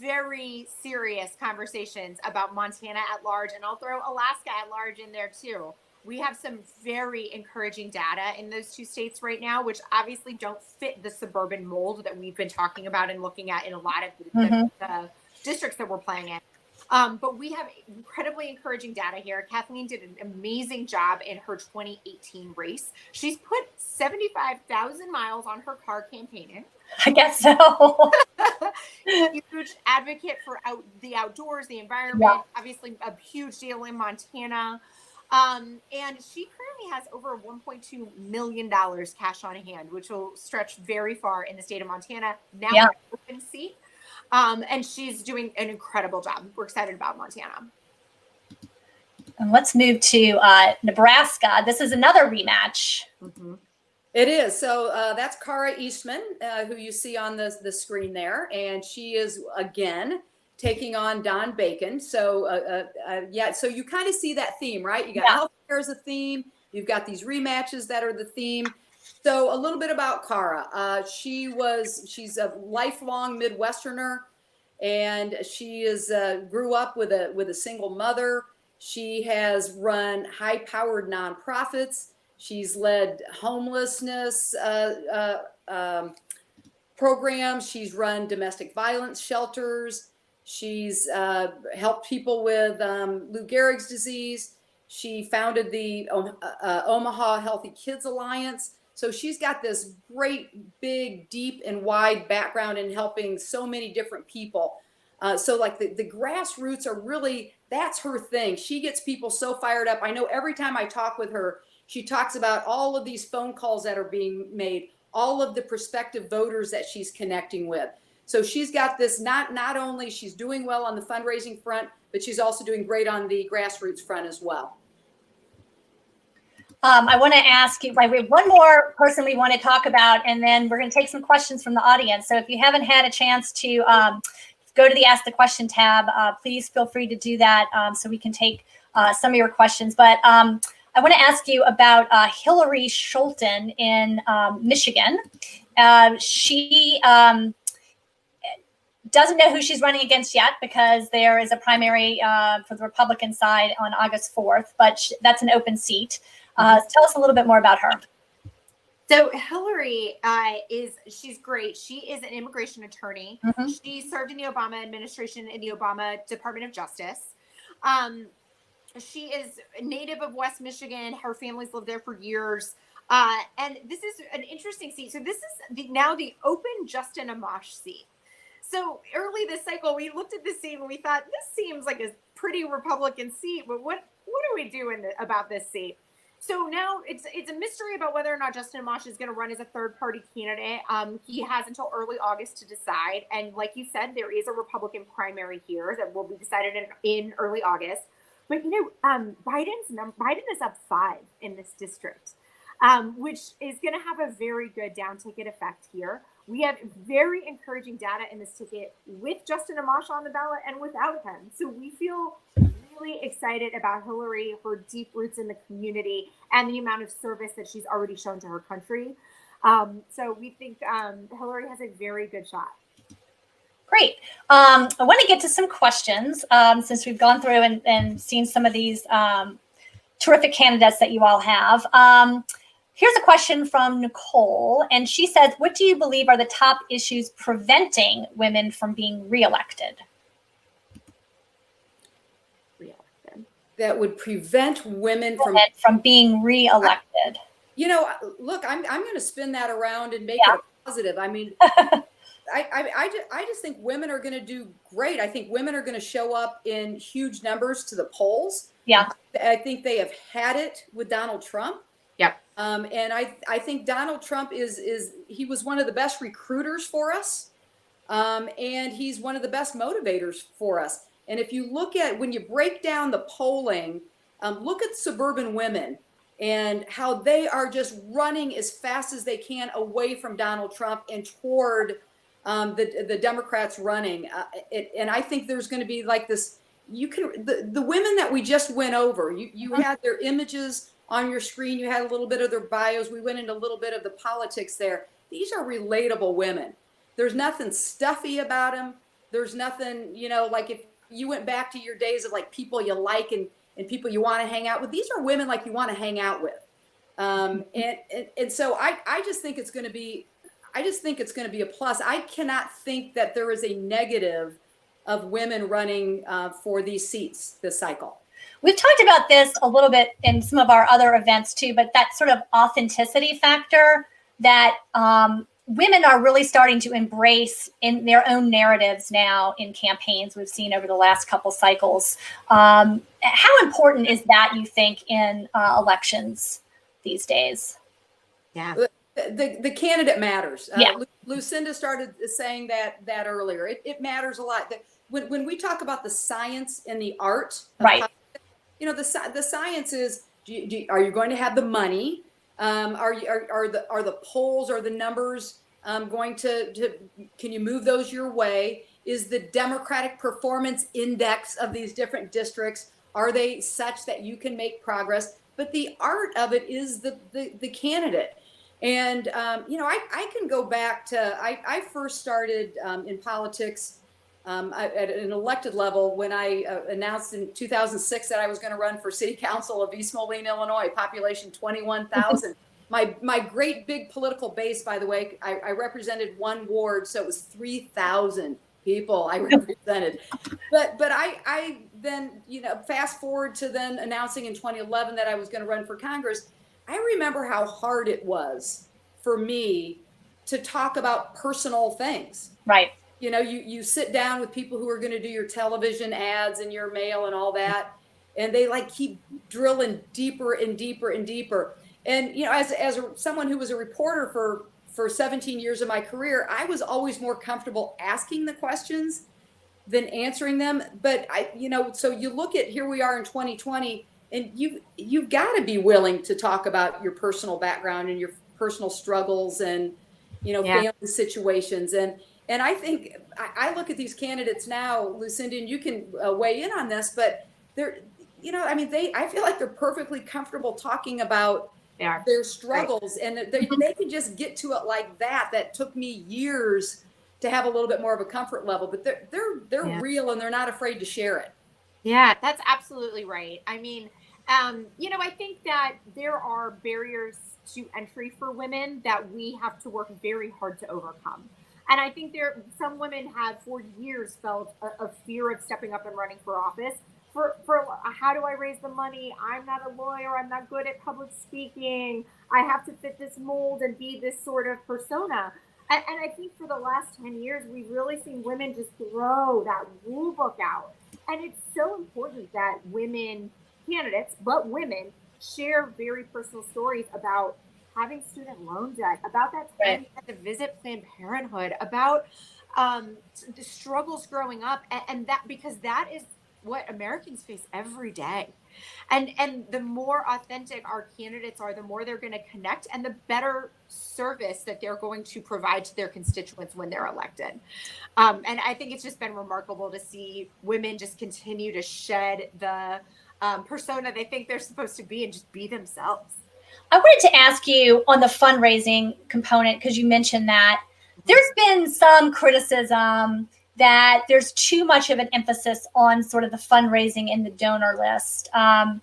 very serious conversations about Montana at large, and I'll throw Alaska at large in there too. We have some very encouraging data in those two states right now, which obviously don't fit the suburban mold that we've been talking about and looking at in a lot of the districts that we're playing in. But we have incredibly encouraging data here. Kathleen did an amazing job in her 2018 race. She's put 75,000 miles on her car campaigning. I guess so. Huge advocate for the outdoors, the environment, obviously a huge deal in Montana. And she currently has over $1.2 million cash on hand, which will stretch very far in the state of Montana. Now an open seat. And she's doing an incredible job. We're excited about Montana. And let's move to Nebraska. This is another rematch. Mm-hmm. It is. So that's Cara Eastman, who you see on the screen there. And she is, again, taking on Don Bacon. So, so you kind of see that theme, right? You got healthcare as a theme. You've got these rematches that are the theme. So a little bit about Cara. She's a lifelong Midwesterner, and she grew up with a single mother. She has run high-powered nonprofits. She's led homelessness programs. She's run domestic violence shelters. She's helped people with Lou Gehrig's disease. She founded the Omaha Healthy Kids Alliance. So she's got this great, big, deep, and wide background in helping so many different people. So like the grassroots are really, that's her thing. She gets people so fired up. I know every time I talk with her, She talks about all of these phone calls that are being made, all of the prospective voters that she's connecting with. So she's got this, not only she's doing well on the fundraising front, but she's also doing great on the grassroots front as well. I want to ask you, we have one more person we want to talk about, and then we're going to take some questions from the audience. So if you haven't had a chance to go to the Ask the Question tab, please feel free to do that so we can take some of your questions. But I want to ask you about Hillary Scholten in Michigan. She doesn't know who she's running against yet because there is a primary for the Republican side on August 4th, but that's an open seat. Tell us a little bit more about her. So Hillary she's great. She is an immigration attorney. Mm-hmm. She served in the Obama administration in the Obama Department of Justice. She is a native of West Michigan. Her family's lived there for years. And this is an interesting seat. So this is now the open Justin Amash seat. So early this cycle, we looked at this seat and we thought, this seems like a pretty Republican seat, but what are we doing about this seat? So now it's a mystery about whether or not Justin Amash is going to run as a third-party candidate. He has until early August to decide. And like you said, there is a Republican primary here that will be decided in early August. But, Biden is up 5 in this district, which is going to have a very good down ticket effect here. We have very encouraging data in this ticket with Justin Amash on the ballot and without him. So we feel really excited about Hillary, her deep roots in the community, and the amount of service that she's already shown to her country. So we think Hillary has a very good shot. Great. I want to get to some questions since we've gone through and seen some of these terrific candidates that you all have. Here's a question from Nicole, and she says, what do you believe are the top issues preventing women from being reelected? That would prevent women from being reelected. Look, I'm going to spin that around and make it a positive. I mean, I just think women are going to do great. I think women are going to show up in huge numbers to the polls. Yeah. I think they have had it with Donald Trump. Yeah. And I think Donald Trump he was one of the best recruiters for us. And he's one of the best motivators for us. And if you look at, when you break down the polling, look at suburban women and how they are just running as fast as they can away from Donald Trump and toward the Democrats running. And I think there's going to be like this, the women that we just went over, you had their images on your screen, you had a little bit of their bios, we went into a little bit of the politics there. These are relatable women. There's nothing stuffy about them. There's nothing, like if you went back to your days of like people you like and people you want to hang out with, these are women like you want to hang out with. And so I just think it's going to be a plus. I cannot think that there is a negative of women running for these seats this cycle. We've talked about this a little bit in some of our other events too, but that sort of authenticity factor that women are really starting to embrace in their own narratives now in campaigns we've seen over the last couple cycles. How important is that, you think, in elections these days? Yeah. The candidate matters. Yeah. Lucinda started saying that earlier. It matters a lot. When we talk about the science and the art, right? The science is: are you going to have the money? Are the polls or the numbers going to? Can you move those your way? Is the Democratic performance index of these different districts, are they such that you can make progress? But the art of it is the candidate. And, I can go back to, I first started in politics at an elected level when I announced in 2006 that I was going to run for city council of East Moline, Illinois, population 21,000. My great big political base, by the way, I represented one ward, so it was 3,000 people I represented. But I then, fast forward to then announcing in 2011 that I was going to run for Congress. I remember how hard it was for me to talk about personal things. Right. You sit down with people who are going to do your television ads and your mail and all that, and they keep drilling deeper and deeper and deeper. And, someone who was a reporter for 17 years of my career, I was always more comfortable asking the questions than answering them. But so you look at, here we are in 2020, and you've got to be willing to talk about your personal background and your personal struggles and, family situations. And I think I look at these candidates now, Lucinda, and you can weigh in on this, but they're, I feel like they're perfectly comfortable talking about their struggles, right. And they can just get to it like that. That took me years to have a little bit more of a comfort level, but they're real, and they're not afraid to share it. Yeah, that's absolutely right. I mean, I think that there are barriers to entry for women that we have to work very hard to overcome. And I think some women have for years felt a fear of stepping up and running for office. For how do I raise the money? I'm not a lawyer. I'm not good at public speaking. I have to fit this mold and be this sort of persona. And I think for the last 10 years, we've really seen women just throw that rule book out. And it's so important that women candidates, but women, share very personal stories about having student loan debt, about that time you had to visit Planned Parenthood, about the struggles growing up, and that, because that is what Americans face every day. And the more authentic our candidates are, the more they're going to connect, and the better service that they're going to provide to their constituents when they're elected. And I think it's just been remarkable to see women just continue to shed the persona they think they're supposed to be and just be themselves. I wanted to ask you on the fundraising component, because you mentioned that there's been some criticism that there's too much of an emphasis on sort of the fundraising in the donor list. I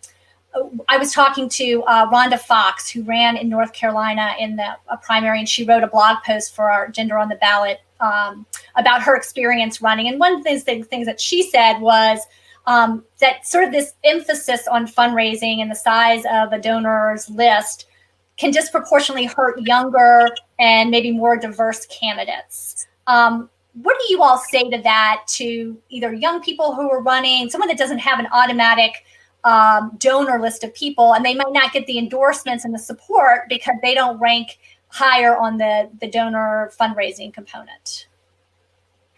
was talking to Rhonda Fox, who ran in North Carolina in the primary, and she wrote a blog post for our Gender on the Ballot about her experience running. And one of the things that she said was that sort of this emphasis on fundraising and the size of a donor's list can disproportionately hurt younger and maybe more diverse candidates. What do you all say to that, to either young people who are running, someone that doesn't have an automatic donor list of people, and they might not get the endorsements and the support because they don't rank higher on the donor fundraising component?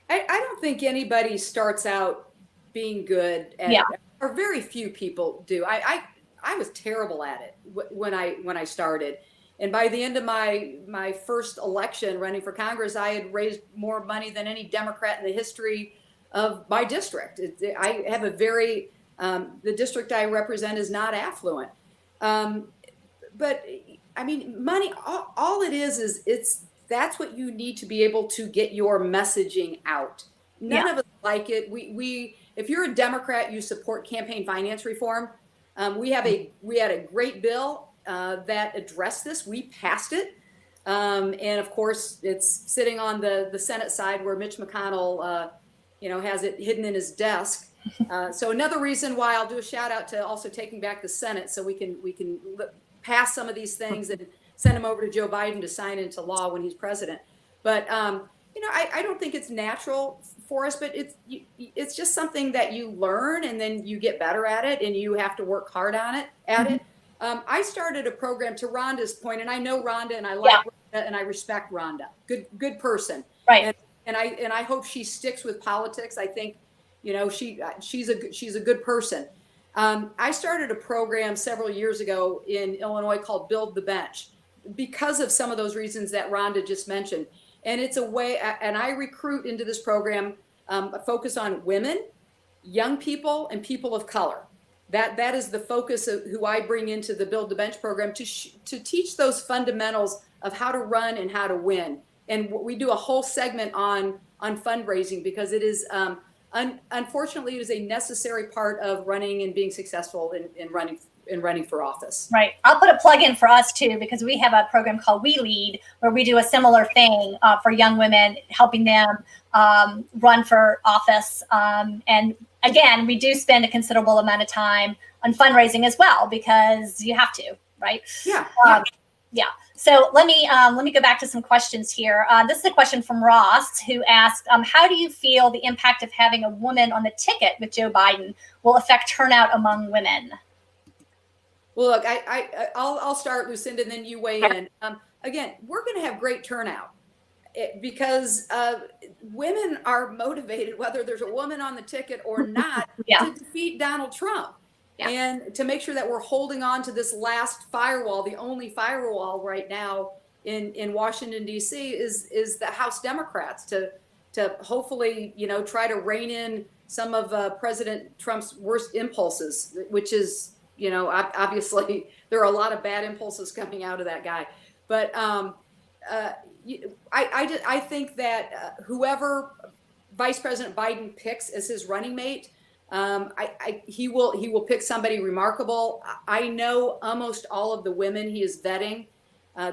I don't think anybody starts out being good at, or very few people do. I was terrible at it when I started. And by the end of my first election running for Congress, I had raised more money than any Democrat in the history of my district. I have a very, the district I represent is not affluent. But I mean, money, all it is that's what you need to be able to get your messaging out. None of us like it. If you're a Democrat, you support campaign finance reform. We had a great bill that addressed this. We passed it. And of course, it's sitting on the Senate side where Mitch McConnell, has it hidden in his desk. So another reason why I'll do a shout out to also taking back the Senate, so we can pass some of these things and send them over to Joe Biden to sign into law when he's president. But I don't think it's natural for us, but it's just something that you learn, and then you get better at it, and you have to work hard at it. I started a program, to Rhonda's point, and I know Rhonda, and I like Rhonda, and I respect Rhonda. Good person. Right. And I hope she sticks with politics. I think, she's a good person. I started a program several years ago in Illinois called Build the Bench, because of some of those reasons that Rhonda just mentioned. And it's a way, and I recruit into this program, a focus on women, young people, and people of color. That is the focus of who I bring into the Build the Bench program to teach those fundamentals of how to run and how to win. And we do a whole segment on fundraising, because it is, unfortunately, it is a necessary part of running and being successful in running for office. Right. I'll put a plug in for us too, because we have a program called We Lead, where we do a similar thing for young women, helping them run for office. And again, we do spend a considerable amount of time on fundraising as well, because you have to, right? Yeah. So let me go back to some questions here. This is a question from Ross, who asked, how do you feel the impact of having a woman on the ticket with Joe Biden will affect turnout among women? Well, look, I'll start, Lucinda, and then you weigh in. Again, we're going to have great turnout because women are motivated, whether there's a woman on the ticket or not, to defeat Donald Trump. Yeah. And to make sure that we're holding on to this last firewall, the only firewall right now in Washington, D.C. is the House Democrats to hopefully, try to rein in some of President Trump's worst impulses, which is, obviously there are a lot of bad impulses coming out of that guy. But I think that whoever Vice President Biden picks as his running mate, he will pick somebody remarkable. I know almost all of the women he is vetting. I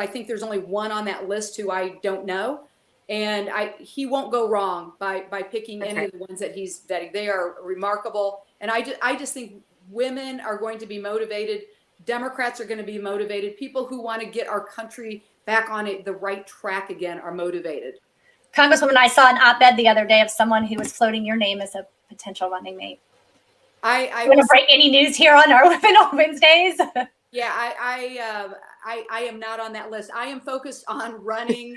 think there's only one on that list who I don't know, and he won't go wrong by picking any of the ones that he's vetting. They are remarkable, and I just think women are going to be motivated. Democrats are going to be motivated. People who want to get our country back on the right track again are motivated. Congresswoman, I saw an op-ed the other day of someone who was floating your name as a potential running mate. I want to break any news here on our Women on Wednesdays? Yeah, I am not on that list. I am focused on running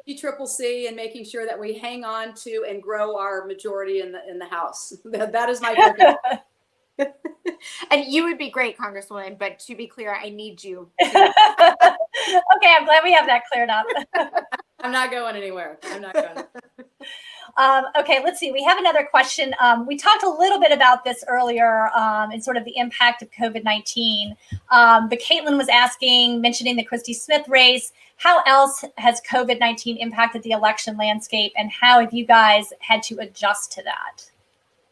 CCC and making sure that we hang on to and grow our majority in the House. That is my focus. And you would be great, Congresswoman, but to be clear, I need you. Okay, I'm glad we have that cleared up. I'm not going anywhere. I'm not going. Okay, let's see. We have another question. We talked a little bit about this earlier and sort of the impact of COVID-19. But Caitlin was mentioning the Christie Smith race. How else has COVID-19 impacted the election landscape, and how have you guys had to adjust to that?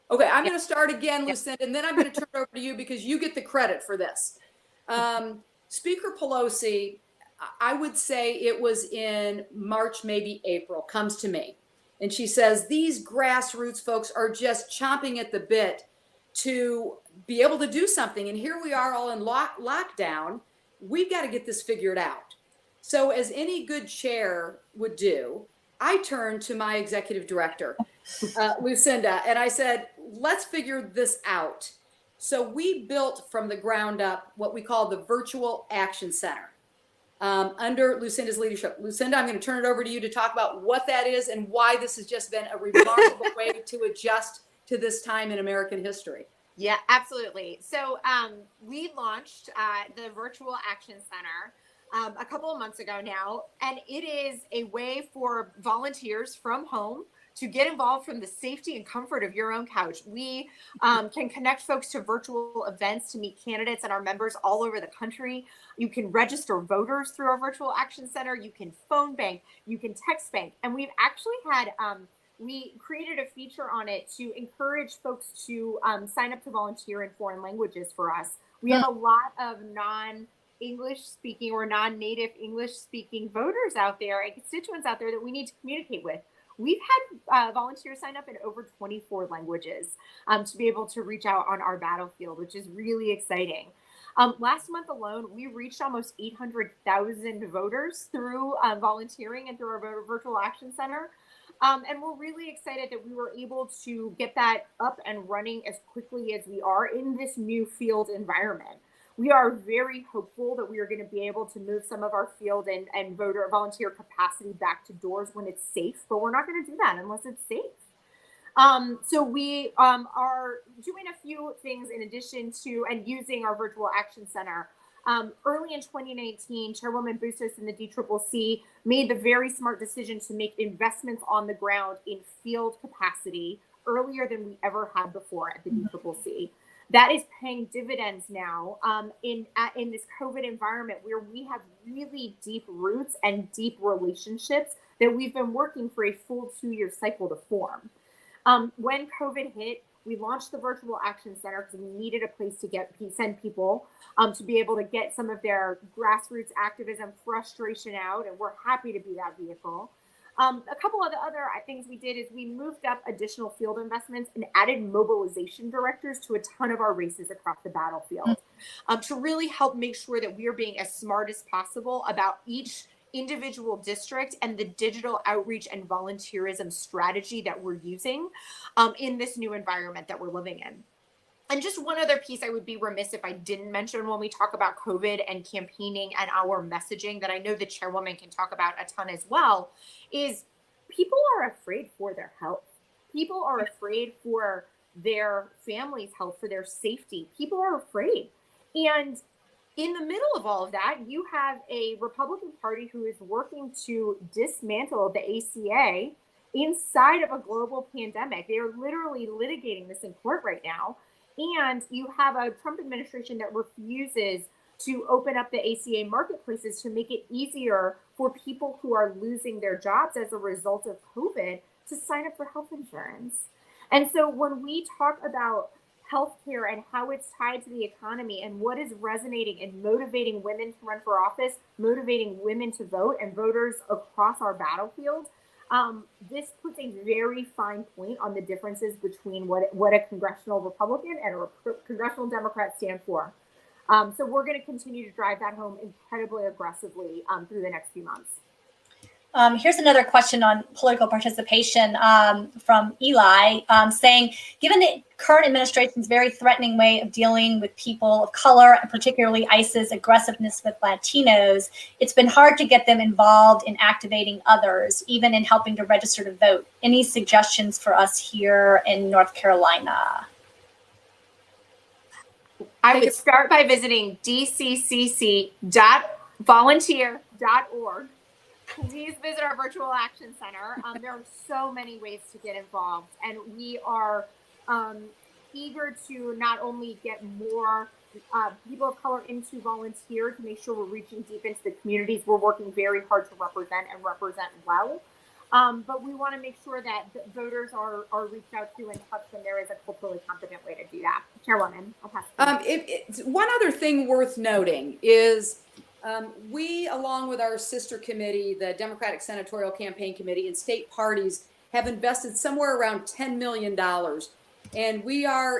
Okay, I'm going to start again, Lucinda, and then I'm going to turn it over to you because you get the credit for this. Speaker Pelosi, I would say it was in March, maybe April, comes to me. And she says, these grassroots folks are just chomping at the bit to be able to do something. And here we are all in lockdown. We've got to get this figured out. So as any good chair would do, I turned to my executive director, Lucinda, and I said, let's figure this out. So we built from the ground up what we call the Virtual Action Center under Lucinda's leadership. Lucinda, I'm going to turn it over to you to talk about what that is and why this has just been a remarkable way to adjust to this time in American history. Yeah, absolutely. So we launched the Virtual Action Center a couple of months ago now, and it is a way for volunteers from home to get involved from the safety and comfort of your own couch. We can connect folks to virtual events to meet candidates and our members all over the country. You can register voters through our Virtual Action Center. You can phone bank, you can text bank. And we've actually had, we created a feature on it to encourage folks to sign up to volunteer in foreign languages for us. We have a lot of non-English speaking or non-native English speaking voters out there and constituents out there that we need to communicate with. We've had volunteers sign up in over 24 languages to be able to reach out on our battlefield, which is really exciting. Last month alone, we reached almost 800,000 voters through volunteering and through our Virtual Action Center. And we're really excited that we were able to get that up and running as quickly as we are in this new field environment. We are very hopeful that we are going to be able to move some of our field and volunteer capacity back to doors when it's safe, but we're not going to do that unless it's safe. So we are doing a few things in addition to and using our Virtual Action Center. Early in 2019, Chairwoman Bustos and the DCCC made the very smart decision to make investments on the ground in field capacity earlier than we ever had before at the DCCC. That is paying dividends now in this COVID environment where we have really deep roots and deep relationships that we've been working for a full 2-year cycle to form. When COVID hit, we launched the Virtual Action Center because we needed a place to send people to be able to get some of their grassroots activism frustration out, and we're happy to be that vehicle. A couple of the other things we did is we moved up additional field investments and added mobilization directors to a ton of our races across the battlefield to really help make sure that we are being as smart as possible about each individual district and the digital outreach and volunteerism strategy that we're using in this new environment that we're living in. And just one other piece I would be remiss if I didn't mention when we talk about COVID and campaigning and our messaging that I know the chairwoman can talk about a ton as well, is people are afraid for their health. People are afraid for their family's health, for their safety. People are afraid. And in the middle of all of that, you have a Republican Party who is working to dismantle the ACA inside of a global pandemic. They are literally litigating this in court right now. And you have a Trump administration that refuses to open up the ACA marketplaces to make it easier for people who are losing their jobs as a result of COVID to sign up for health insurance. And so when we talk about healthcare and how it's tied to the economy and what is resonating and motivating women to run for office, motivating women to vote and voters across our battlefield, this puts a very fine point on the differences between what a congressional Republican and a congressional Democrat stand for. So we're going to continue to drive that home incredibly aggressively through the next few months. Here's another question on political participation from Eli saying, given the current administration's very threatening way of dealing with people of color, and particularly ICE's aggressiveness with Latinos, it's been hard to get them involved in activating others, even in helping to register to vote. Any suggestions for us here in North Carolina? I would start by visiting dccc.volunteer.org. Please visit our virtual action center. There are so many ways to get involved, and we are eager to not only get more people of color into volunteer to make sure we're reaching deep into the communities we're working very hard to represent and represent well. But we want to make sure that voters are reached out to and touched, and there is a culturally competent way to do that. Chairwoman, I'll pass it. One other thing worth noting is we, along with our sister committee, the Democratic Senatorial Campaign Committee, and state parties, have invested somewhere around $10 million. And we are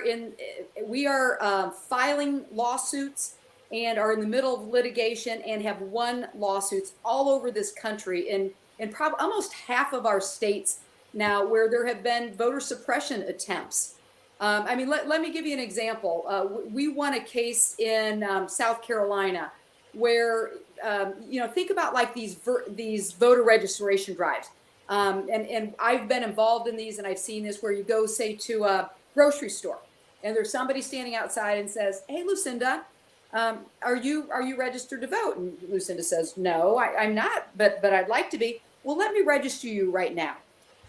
filing lawsuits and are in the middle of litigation and have won lawsuits all over this country in probably almost half of our states now, where there have been voter suppression attempts. I mean, let me give you an example. We won a case in South Carolina where, think about like these voter registration drives. And I've been involved in these, and I've seen this where you go, say, to a grocery store, and there's somebody standing outside and says, "Hey, Lucinda, are you registered to vote?" And Lucinda says, "No, I'm not, but I'd like to be." "Well, let me register you right now."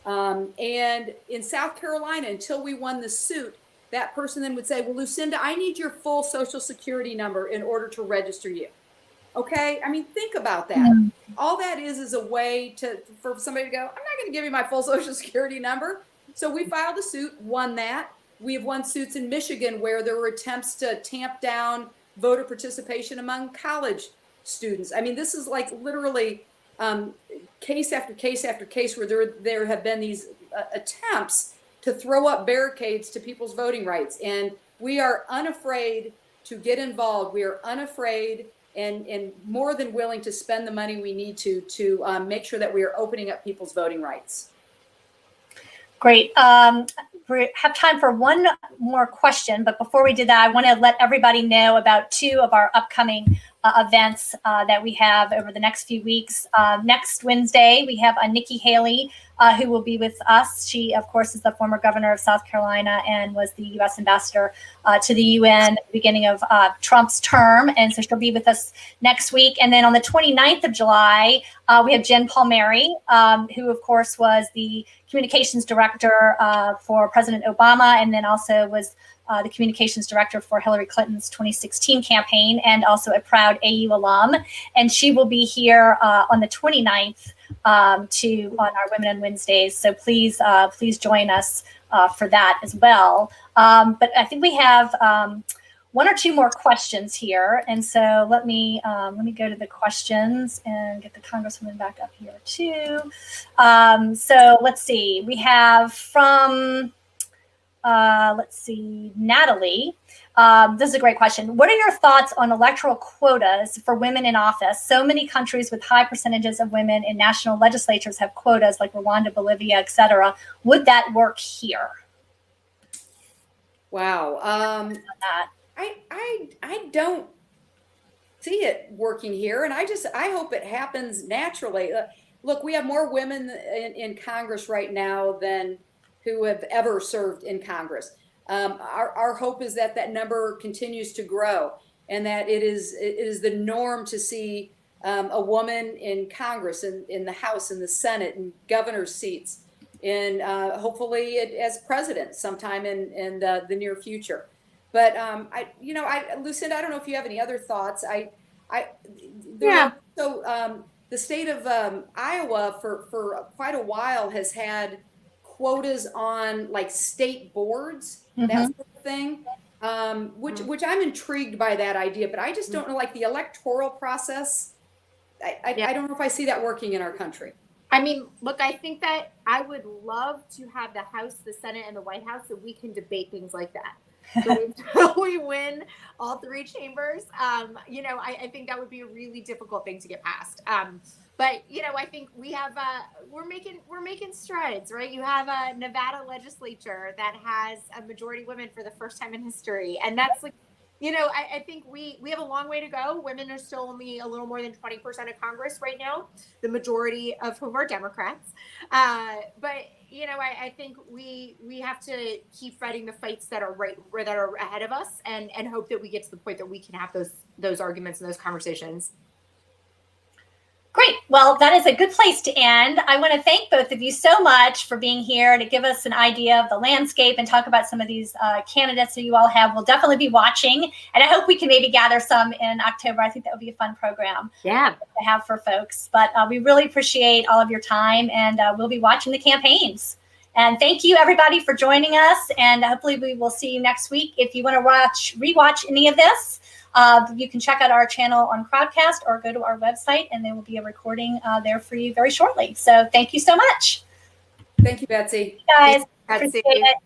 And in South Carolina, until we won the suit, that person then would say, "Well, Lucinda, I need your full Social Security number in order to register you." Okay, I mean, think about that. Mm-hmm. All that is a way for somebody to go, "I'm not going to give you my full Social Security number." So we filed a suit, won that. We have won suits in Michigan where there were attempts to tamp down voter participation among college students. I mean, this is like literally case after case after case where there have been these attempts to throw up barricades to people's voting rights. And we are unafraid to get involved. We are unafraid and more than willing to spend the money we need to make sure that we are opening up people's voting rights. Great. We have time for one more question, but before we do that, I want to let everybody know about two of our upcoming events that we have over the next few weeks. Next Wednesday, we have Nikki Haley, who will be with us. She, of course, is the former governor of South Carolina and was the U.S. ambassador to the UN at the beginning of Trump's term. And so she'll be with us next week. And then on the 29th of July, we have Jen Palmieri, who, of course, was the communications director for President Obama, and then also was the communications director for Hillary Clinton's 2016 campaign, and also a proud AU alum. And she will be here on the 29th on our Women on Wednesdays. So please join us for that as well. But I think we have one or two more questions here. And so let me go to the questions and get the Congresswoman back up here too. So let's see, we have from, Natalie. This is a great question. What are your thoughts on electoral quotas for women in office? So many countries with high percentages of women in national legislatures have quotas, like Rwanda, Bolivia, etc. Would that work here? Wow. I don't see it working here, and I hope it happens naturally. Look, we have more women in Congress right now than who have ever served in Congress. Our hope is that that number continues to grow, and that it is the norm to see a woman in Congress, in the House, in the Senate, in governor's seats, and hopefully as president sometime in the near future. But Lucinda, I don't know if you have any other thoughts. The state of Iowa for quite a while has had quotas on like state boards, that sort of thing, which I'm intrigued by that idea, but I just don't know, like the electoral process. I don't know if I see that working in our country. I mean, look, I think that I would love to have the House, the Senate, and the White House so we can debate things like that. But until we win all three chambers, I think that would be a really difficult thing to get passed. But I think we have we're making strides, right? You have a Nevada legislature that has a majority women for the first time in history, and that's like, I think we have a long way to go. Women are still only a little more than 20% of Congress right now, the majority of whom are Democrats. But I think we have to keep fighting the fights that are ahead of us, and hope that we get to the point that we can have those arguments and those conversations. Great. Well, that is a good place to end. I want to thank both of you so much for being here to give us an idea of the landscape and talk about some of these candidates that you all have. We'll definitely be watching, and I hope we can maybe gather some in October. I think that would be a fun program to have for folks. But we really appreciate all of your time, and we'll be watching the campaigns. And thank you, everybody, for joining us. And hopefully we will see you next week. If you want to rewatch any of this, you can check out our channel on Crowdcast or go to our website, and there will be a recording there for you very shortly. So thank you so much. Thank you, Betsy. Guys, appreciate it.